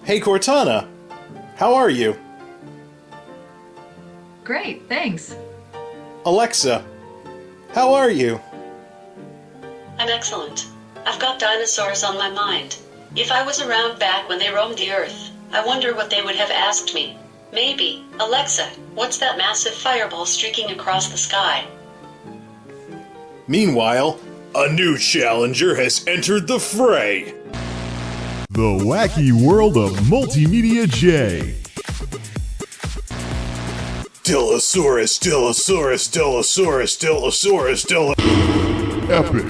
Hey Cortana, how are you? Great, thanks. Alexa, how are you? I'm excellent. I've got dinosaurs on my mind. If I was around back when they roamed the earth, I wonder what they would have asked me. Maybe, Alexa, what's that massive fireball streaking across the sky? Meanwhile, a new challenger has entered the fray. The wacky world of MultimediaJay. Dillosaurus, Dillosaurus, Dillosaurus, Dillosaurus, Epic.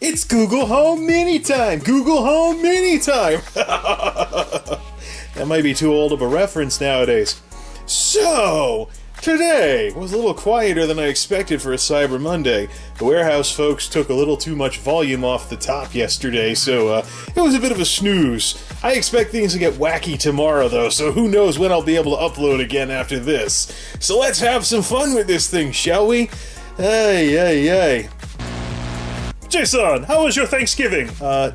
It's Google Home Mini time! Google Home Mini time! That might be too old of a reference nowadays. So, today was a little quieter than I expected for a Cyber Monday. The warehouse folks took a little too much volume off the top yesterday, so it was a bit of a snooze. I expect things to get wacky tomorrow, though, so who knows when I'll be able to upload again after this. So let's have some fun with this thing, shall we? Ay. Jason, how was your Thanksgiving?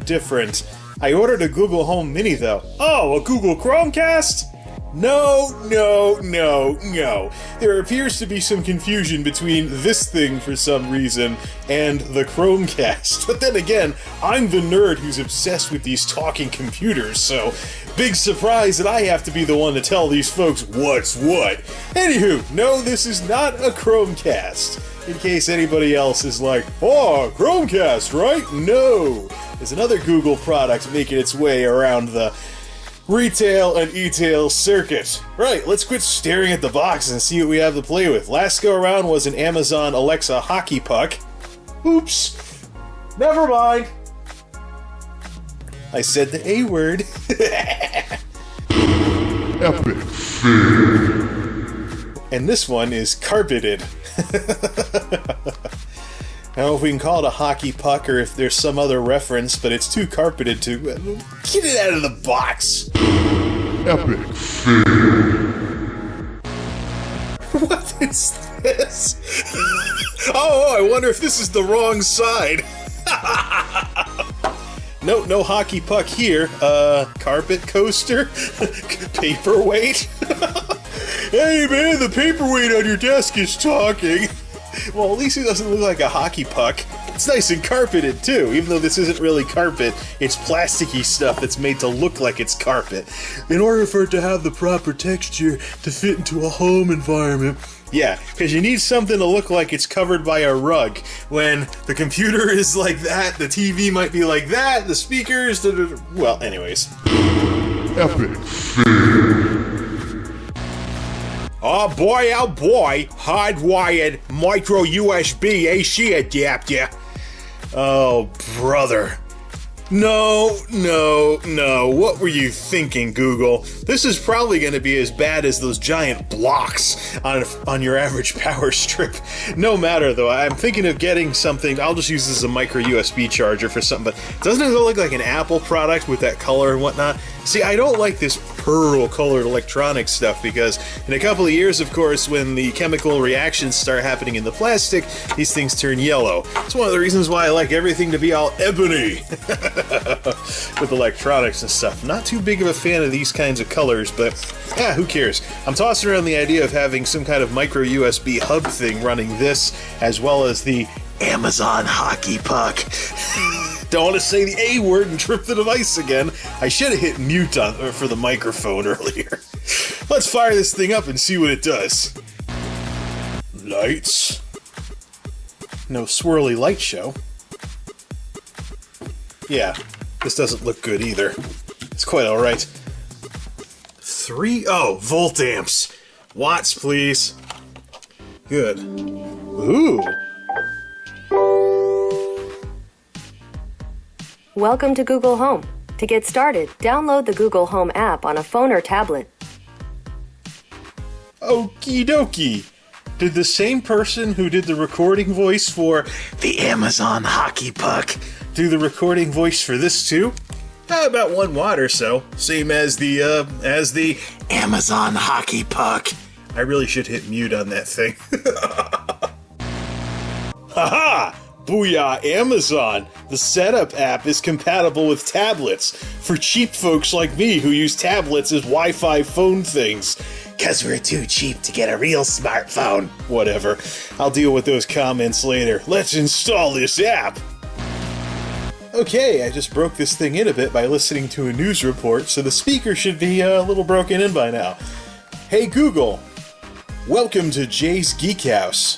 Different. I ordered a Google Home Mini, though. Oh, a Google Chromecast? No. There appears to be some confusion between this thing for some reason and the Chromecast. But then again, I'm the nerd who's obsessed with these talking computers, so big surprise that I have to be the one to tell these folks what's what. Anywho, no, this is not a Chromecast. In case anybody else is like, oh, Chromecast, right? No. There's another Google product making its way around the retail and e-tail circuit. Right, let's quit staring at the box and see what we have to play with. Last go around was an Amazon Alexa hockey puck. Oops. Never mind. I said the A word. Epic. And this one is carpeted. I don't know if we can call it a hockey puck or if there's some other reference, but it's too carpeted to get it out of the box. Epic. What is this? Oh, I wonder if this is the wrong side. No hockey puck here. Carpet coaster? Paperweight? Hey man, the paperweight on your desk is talking. Well, at least it doesn't look like a hockey puck. It's nice and carpeted too, even though this isn't really carpet. It's plasticky stuff that's made to look like it's carpet. In order for it to have the proper texture to fit into a home environment. Yeah, because you need something to look like it's covered by a rug. When the computer is like that, the TV might be like that, the speakers... Well, anyways. Epic. Oh boy, hardwired micro USB AC adapter. Oh, brother. No. What were you thinking, Google? This is probably going to be as bad as those giant blocks on your average power strip. No matter, though. I'm thinking of getting something. I'll just use this as a micro USB charger for something, but doesn't it look like an Apple product with that color and whatnot? See, I don't like this pearl-colored electronic stuff because in a couple of years, of course, when the chemical reactions start happening in the plastic, these things turn yellow. It's one of the reasons why I like everything to be all ebony with electronics and stuff. Not too big of a fan of these kinds of colors, but yeah, who cares? I'm tossing around the idea of having some kind of micro USB hub thing running this, as well as the Amazon hockey puck. Don't want to say the A word and trip the device again. I should have hit mute for the microphone earlier. Let's fire this thing up and see what it does. Lights. No swirly light show. Yeah, this doesn't look good either. It's quite alright. 3 volt amps. Watts, please. Good. Ooh. Welcome to Google Home. To get started, download the Google Home app on a phone or tablet. Okie dokie. Did the same person who did the recording voice for the Amazon hockey puck do the recording voice for this too? About 1 watt or so. Same as the Amazon hockey puck. I really should hit mute on that thing. Haha! booyah, Amazon! The setup app is compatible with tablets for cheap folks like me who use tablets as Wi-Fi phone things. 'Cause we're too cheap to get a real smartphone. Whatever. I'll deal with those comments later. Let's install this app! Okay, I just broke this thing in a bit by listening to a news report, so the speaker should be a little broken in by now. Hey Google, welcome to Jay's Geek House.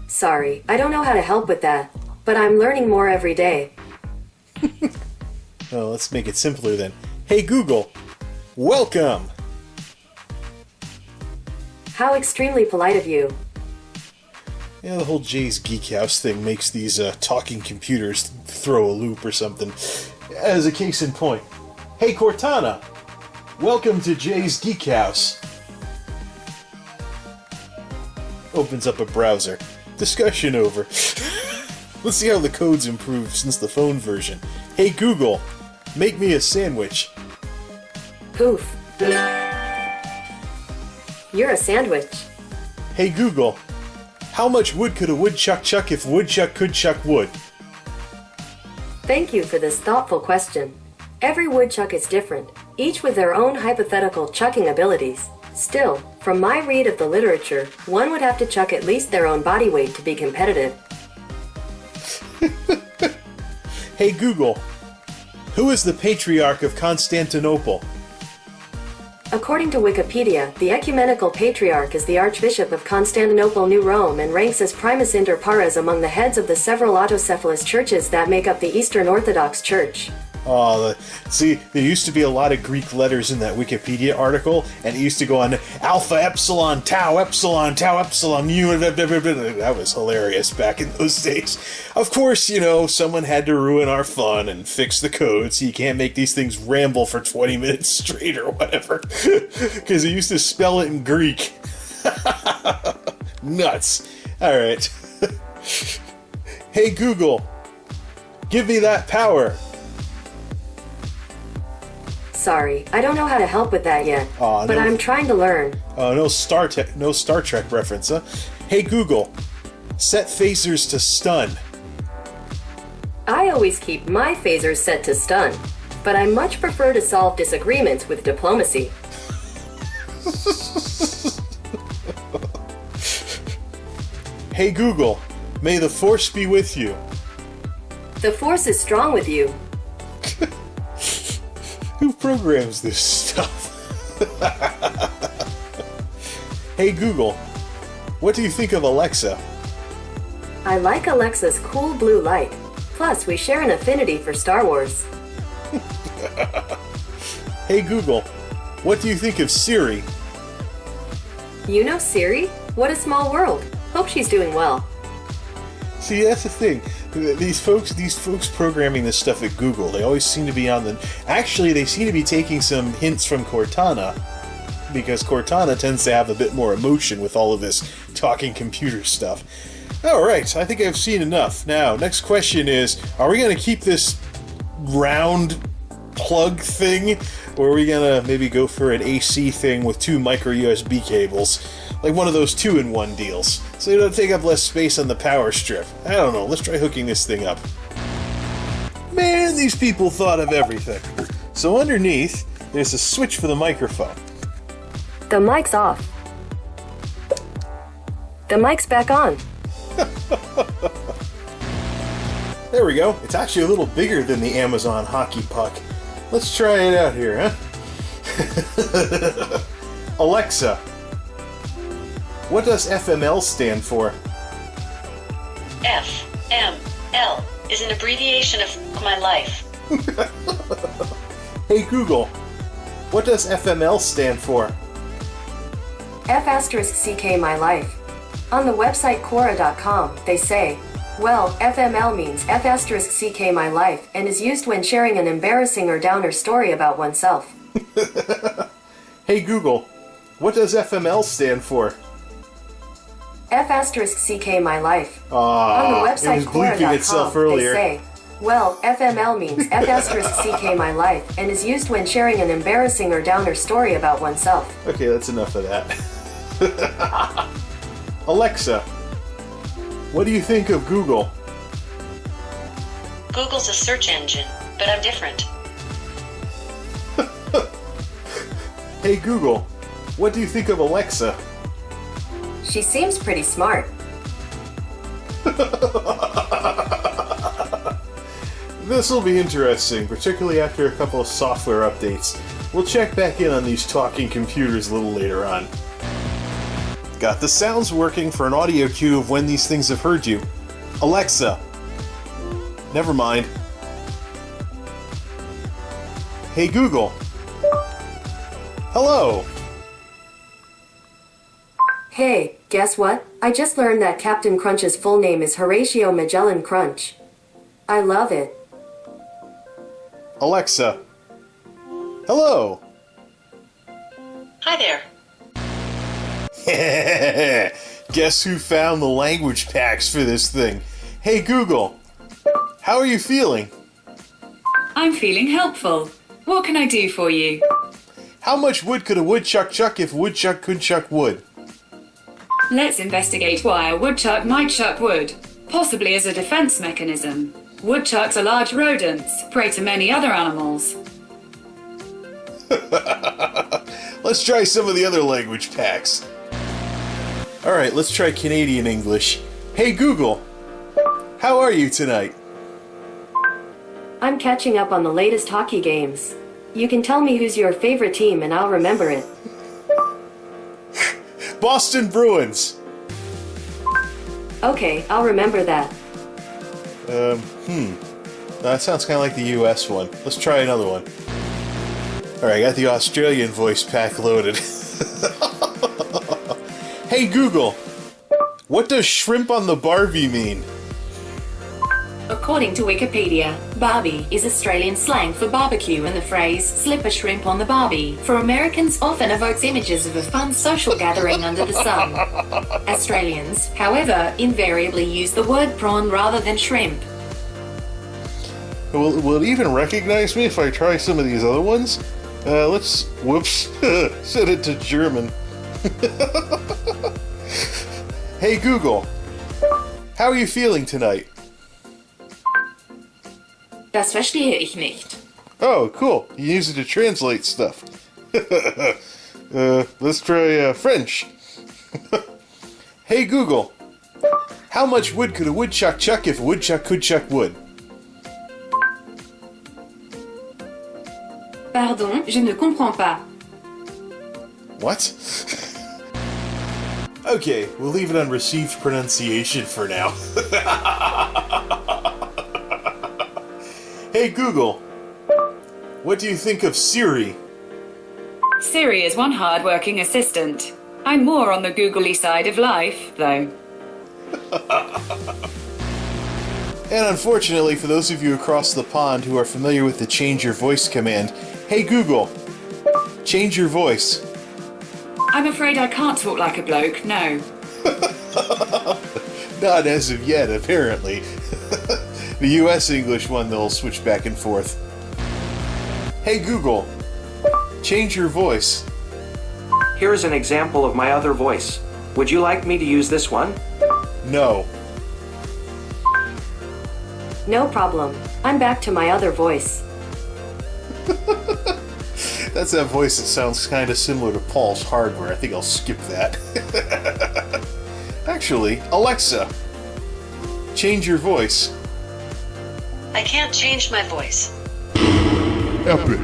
Sorry, I don't know how to help with that, but I'm learning more every day. Oh, let's make it simpler then. Hey Google, welcome! How extremely polite of you. Yeah, the whole Jay's Geek House thing makes these talking computers throw a loop or something. As a case in point, hey Cortana, welcome to Jay's Geek House. Opens up a browser. Discussion over. Let's see how the code's improved since the phone version. Hey Google, make me a sandwich. Poof. You're a sandwich. Hey Google, how much wood could a woodchuck chuck if woodchuck could chuck wood? Thank you for this thoughtful question. Every woodchuck is different, each with their own hypothetical chucking abilities. Still, from my read of the literature, one would have to chuck at least their own body weight to be competitive. Hey Google, who is the Patriarch of Constantinople? According to Wikipedia, the Ecumenical Patriarch is the Archbishop of Constantinople, New Rome, and ranks as primus inter pares among the heads of the several autocephalous churches that make up the Eastern Orthodox Church. Oh, see, there used to be a lot of Greek letters in that Wikipedia article, and it used to go on Alpha, Epsilon, Tau, Epsilon, Mu. That was hilarious back in those days. Of course, you know, someone had to ruin our fun and fix the code, so you can't make these things ramble for 20 minutes straight or whatever. Because it used to spell it in Greek. Nuts. Alright. Hey Google, give me that power. Sorry, I don't know how to help with that yet, Aw, but no. I'm trying to learn. No Star Trek reference, huh? Hey Google, set phasers to stun. I always keep my phasers set to stun, but I much prefer to solve disagreements with diplomacy. Hey Google, may the Force be with you. The Force is strong with you. Who programs this stuff? Hey Google, what do you think of Alexa? I like Alexa's cool blue light. Plus, we share an affinity for Star Wars. Hey Google, what do you think of Siri? You know Siri? What a small world. Hope she's doing well. See, that's the thing. These folks programming this stuff at Google, they always seem to be on the... Actually, they seem to be taking some hints from Cortana, because Cortana tends to have a bit more emotion with all of this talking computer stuff. Alright, I think I've seen enough. Now, next question is, are we going to keep this round plug thing, or are we going to maybe go for an AC thing with 2 micro USB cables? Like one of those 2-in-1 deals, so you don't take up less space on the power strip. I don't know, let's try hooking this thing up. Man, these people thought of everything. So underneath, there's a switch for the microphone. The mic's off. The mic's back on. There we go. It's actually a little bigger than the Amazon hockey puck. Let's try it out here, huh? Alexa, what does FML stand for? FML is an abbreviation of my life. Hey Google, what does FML stand for? F*CK my life. On the website Quora.com, they say, well, FML means F*CK my life and is used when sharing an embarrassing or downer story about oneself. Hey Google, what does FML stand for? F*CK my life. On the website it was bleeping itself Quora.com, earlier. they say, well, FML means F*CK my life and is used when sharing an embarrassing or downer story about oneself. Okay, that's enough of that. Alexa, what do you think of Google? Google's a search engine, but I'm different. Hey Google, what do you think of Alexa? She seems pretty smart. This will be interesting, particularly after a couple of software updates. We'll check back in on these talking computers a little later on. Got the sounds working for an audio cue of when these things have heard you. Alexa. Never mind. Hey Google. Hello. Hey, guess what? I just learned that Captain Crunch's full name is Horatio Magellan Crunch. I love it. Alexa. Hello. Hi there. Guess who found the language packs for this thing? Hey Google. How are you feeling? I'm feeling helpful. What can I do for you? How much wood could a woodchuck chuck if a woodchuck could chuck wood? Let's investigate why a woodchuck might chuck wood, possibly as a defense mechanism. Woodchucks are large rodents, prey to many other animals. Let's try some of the other language packs. Alright, let's try Canadian English. Hey Google, how are you tonight? I'm catching up on the latest hockey games. You can tell me who's your favorite team and I'll remember it. Boston Bruins. Okay, I'll remember that. That sounds kind of like the US one. Let's try another one. Alright, I got the Australian voice pack loaded. Hey Google, what does shrimp on the Barbie mean? According to Wikipedia, Barbie is Australian slang for barbecue, and the phrase slip a shrimp on the Barbie for Americans often evokes images of a fun social gathering under the sun. Australians, however, invariably use the word prawn rather than shrimp. Will it even recognize me if I try some of these other ones? Whoops, set it to German. Hey Google, how are you feeling tonight? Das verstehe ich nicht. Oh, cool. You use it to translate stuff. Let's try French. Hey Google, how much wood could a woodchuck chuck if a woodchuck could chuck wood? Pardon, je ne comprends pas. What? Okay, we'll leave it on received pronunciation for now. Hey Google, what do you think of Siri? Siri is one hard-working assistant. I'm more on the googly side of life, though. And unfortunately, for those of you across the pond who are familiar with the change your voice command, hey Google, change your voice. I'm afraid I can't talk like a bloke, no. Not as of yet, apparently. The US English one, they'll switch back and forth. Hey Google, change your voice. Here is an example of my other voice. Would you like me to use this one? No. No problem. I'm back to my other voice. That's that voice that sounds kind of similar to Paul's Hardware. I think I'll skip that. Actually, Alexa, change your voice. I can't change my voice. Epic.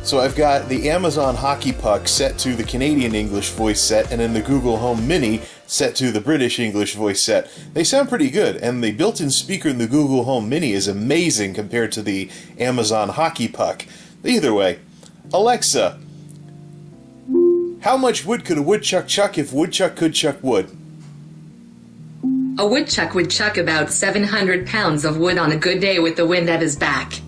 So I've got the Amazon Hockey Puck set to the Canadian English voice set, and then the Google Home Mini set to the British English voice set. They sound pretty good, and the built-in speaker in the Google Home Mini is amazing compared to the Amazon Hockey Puck. Either way, Alexa, how much wood could a woodchuck chuck if woodchuck could chuck wood? A woodchuck would chuck about 700 pounds of wood on a good day with the wind at his back.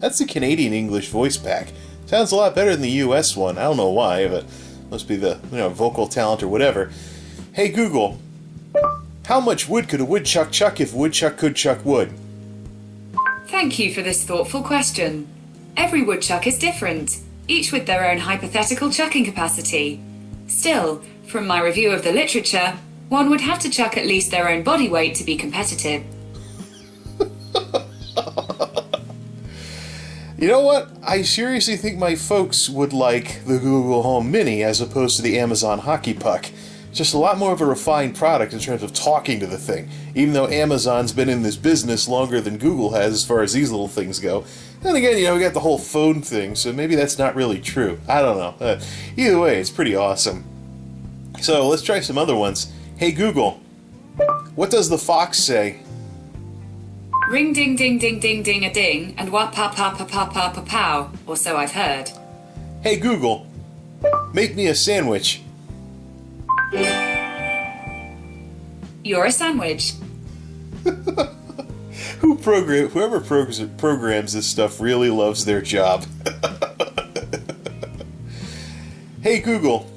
That's the Canadian English voice pack. Sounds a lot better than the US one. I don't know why, but must be the vocal talent or whatever. Hey Google, how much wood could a woodchuck chuck if a woodchuck could chuck wood? Thank you for this thoughtful question. Every woodchuck is different, each with their own hypothetical chucking capacity. Still, From my review of the literature, one would have to chuck at least their own body weight to be competitive. You know what? I seriously think my folks would like the Google Home Mini as opposed to the Amazon Hockey Puck. Just a lot more of a refined product in terms of talking to the thing, even though Amazon's been in this business longer than Google has as far as these little things go. And again, we got the whole phone thing, so maybe that's not really true. I don't know. Either way, it's pretty awesome. So let's try some other ones. Hey Google, what does the fox say? Ring ding ding ding ding ding a ding, and wah pa pa pa pa pa pa pow, or so I've heard. Hey Google, make me a sandwich. You're a sandwich. Whoever programs this stuff really loves their job. Hey Google,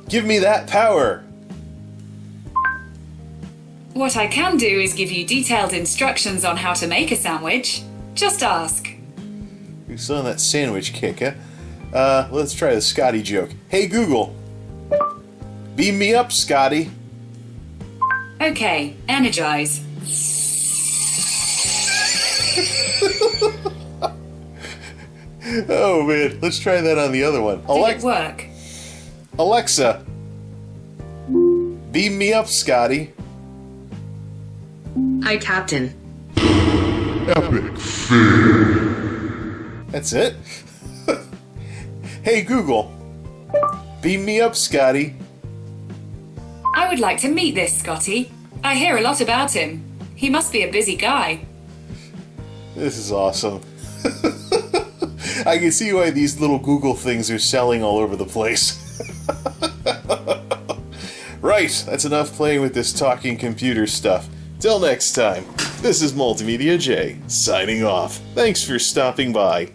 give me that power. What I can do is give you detailed instructions on how to make a sandwich. Just ask. You're still on that sandwich kick, huh? Let's try the Scotty joke. Hey Google, beam me up, Scotty. Okay, energize. Oh man, let's try that on the other one. Did it work? Alexa, beam me up, Scotty. Hi, Captain. Epic fail. That's it? Hey Google, beam me up, Scotty. I would like to meet this Scotty. I hear a lot about him. He must be a busy guy. This is awesome. I can see why these little Google things are selling all over the place. Right, that's enough playing with this talking computer stuff. Till next time, this is MultimediaJay, signing off. Thanks for stopping by.